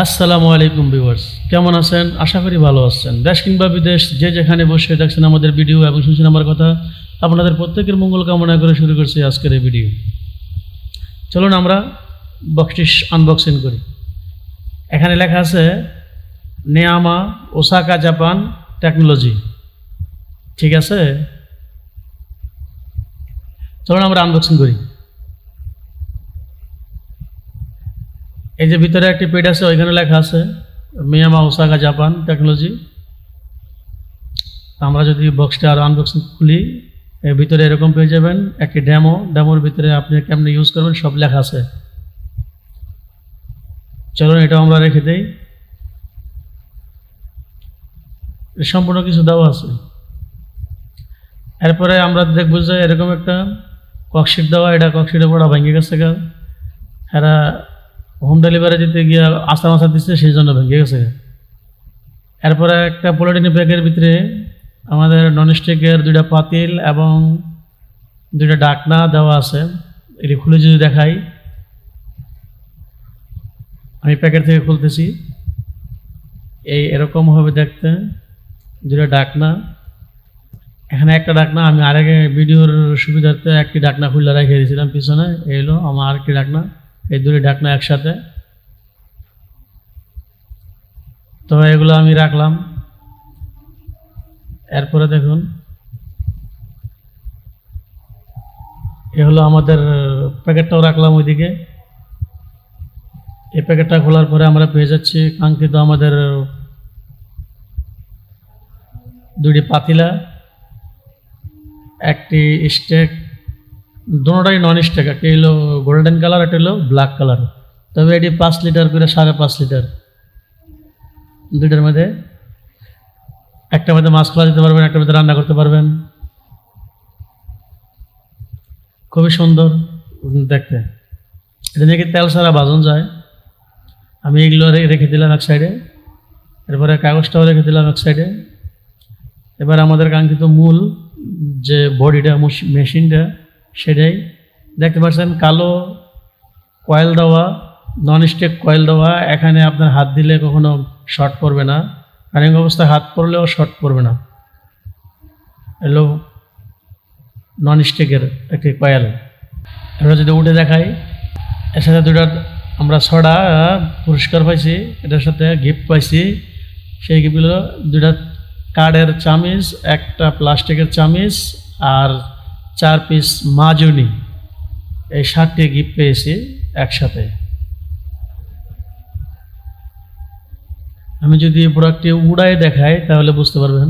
আসসালামু আলাইকুম ভিউয়ার্স, কেমন আছেন? আশা করি ভালো আছেন। দেশ কিংবা বিদেশ যে যেখানে বসে দেখছেন আমাদের ভিডিও এবং শুনছেন আমার কথা, আপনাদের প্রত্যেকের মঙ্গল কামনা করে শুরু করছি আজকের এই ভিডিও। চলুন আমরা বক্সটি আনবক্সিং করি। এখানে লেখা আছে নেয়ামা ওসাকা জাপান টেকনোলজি। ঠিক আছে, চলুন আমরা আনবক্সিং করি। এই যে ভিতরে একটি পেড আছে, ওইখানে লেখা আছে মিয়ামা ওসাকা জাপান টেকনোলজি। আমরা যদি বক্সটা আর আনবক্সিং খুলি, এর ভিতরে এরকম পেয়ে যাবেন একটি ডেমোর ভিতরে আপনি কেমনে ইউজ করবেন সব লেখা আছে। চলুন এটা আমরা রেখে দেই। সম্পূর্ণ কিছু দেওয়া আছে। এরপরে আমরা দেখবো যে এরকম একটা ককশিট দেওয়া, এটা ককশিটের পড়া ভেঙে গেছে। এরা হোম ডেলিভারি দিতে গিয়ে আস্তা দিচ্ছে, সেই জন্য ভেঙে গেছে। এরপরে একটা পলিথিন ব্যাগের ভিতরে আমাদের ননস্টিকের দুইটা পাতিল এবং দুইটা ডাকনা দেওয়া আছে। এটি খুলে যদি দেখাই, আমি প্যাকেট থেকে খুলতেছি। এরকম হবে দেখতে, দুইটা ডাকনা। এখানে একটা ডাকনা আমি আরেকে ভিডিওর সুবিধার্থে একটি ডাকনা খুলে রেখে দিয়েছিলাম পিছনে। এই হলো আমার আরেকটি ডাকনা, এই দুটি ডাকনা একসাথে। তো এগুলো আমি রাখলাম। এরপরে দেখুন, এ হলো আমাদের প্যাকেটটাও রাখলাম ওইদিকে। এই প্যাকেটটা খোলার পরে আমরা পেয়ে যাচ্ছি কাঙ্ক্ষিত আমাদের দুটি পাতিলা, একটি স্টেক, দুটোটাই নন স্টেক। একটা হলো গোল্ডেন কালার, একটা হলো ব্ল্যাক কালার। তবে এটি 5 লিটার করে 5.5 লিটার। দুইটার মধ্যে একটা মধ্যে মাছ খোলা দিতে পারবেন, একটা মধ্যে রান্না করতে পারবেন। খুবই সুন্দর দেখতে। এটা নাকি তেল ছাড়া ভাজন যায়। আমি এগুলো রেখে দিলাম এক সাইডে। এরপরে কাগজটাও রেখে দিলাম এক সাইডে। এবার আমাদের কাঙ্ক্ষিত মূল যে বডিটা, মেশিনটা, সেটাই দেখতে পাচ্ছেন। কালো কয়েল দেওয়া, নন স্টিক কয়েল দেওয়া। এখানে আপনার হাত দিলে কখনো শর্ট পড়বে না, রানিং অবস্থায় হাত পড়লেও শর্ট পড়বে না। এলো নন স্টিকের একটি কয়েল। এবার যদি উঠে দেখাই, এর সাথে দুটা আমরা 6টা পুরস্কার পাইছি, এটার সাথে গিফট পাইছি। সেই গিফটগুলো দুটা কাঠের চামিচ, একটা প্লাস্টিকের চামিচ আর 4 পিস মাজুনি। এই 7টি গিফট পেয়েছি একসাথে। আমি যদি প্রোডাক্টটি উড়াই দেখাই তাহলে বুঝতে পারবেন।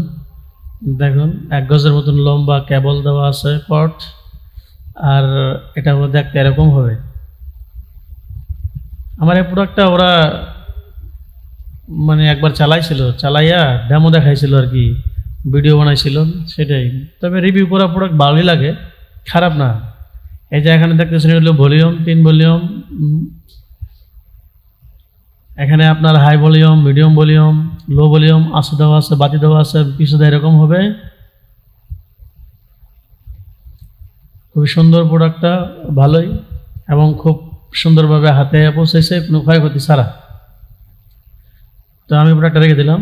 দেখুন, 1 গজের মতন লম্বা কেবল দেওয়া আছে, কর্ড। আর এটা দেখতে এরকম হবে। আমার এই প্রোডাক্টটা ওরা মানে একবার চালাইয়া ডেমো দেখাইছিল আর কি, ভিডিও বানাইছিল সেটাই। তবে রিভিউ করা প্রোডাক্ট ভালোই লাগে, খারাপ না। এই যে এখানে দেখতেছেন, হলো ভলিউম, 3 ভলিউম। এখানে আপনার high volume, medium volume, low volume আছে, দেওয়া আছে, বাতি দেওয়া আছে, পিছু এরকম হবে। খুবই সুন্দর প্রোডাক্টটা, ভালোই এবং খুব সুন্দরভাবে হাতে পৌঁছেছে, কোনো ক্ষয়ক্ষতি ছাড়া। তো আমি প্রোডাক্টটা রেখে দিলাম।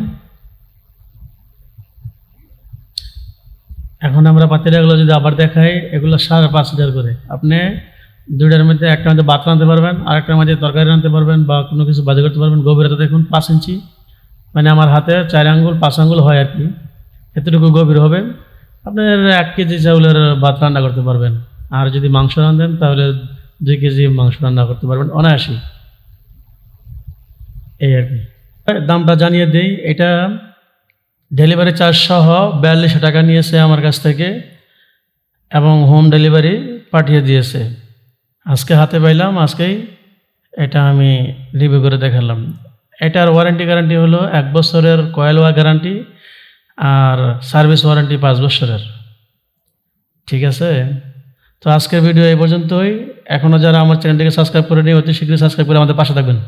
এখন আমরা পাতিলাগুলো যদি আবার দেখাই, এগুলো 5.5 লিটার করে। আপনি দুইটার মধ্যে একটার মধ্যে ভাত রাঁধতে পারবেন, আর একটার মধ্যে তরকারি রাঁধতে পারবেন, বা কোনো কিছু বাজি করতে পারবেন। গভীরতা দেখুন 5 ইঞ্চি, মানে আমার হাতে 4 আঙ্গুল 5 আঙ্গুল হয় আর কি, এতটুকু গভীর হবে। আপনার 1 কেজি চাউলের ভাত রান্না করতে পারবেন। আর যদি মাংস রাঁধেন তাহলে 2 কেজি মাংস রান্না করতে পারবেন অনায়াসই। এই আর কি। দামটা জানিয়ে দিই, এটা ডেলিভারি চার্জ সহ 4200 টাকা নিয়েছে আমার কাছ থেকে, এবং হোম ডেলিভারি পাঠিয়ে দিয়েছে। আজকে হাতে পাইলাম, আজকেই এটা আমি রিভিউ করে দেখালাম। এটার ওয়ারেন্টি গ্যারান্টি হলো 1 বছরের কয়েল গ্যারান্টি, আর সার্ভিস ওয়ারেন্টি 5 বছরের। ঠিক আছে, তো আজকের ভিডিও এই পর্যন্তই। এখনও যারা আমার চ্যানেলটিকে সাবস্ক্রাইব করেনি, অতি শীঘ্রই সাবস্ক্রাইব করে আমাদের পাশে থাকবেন।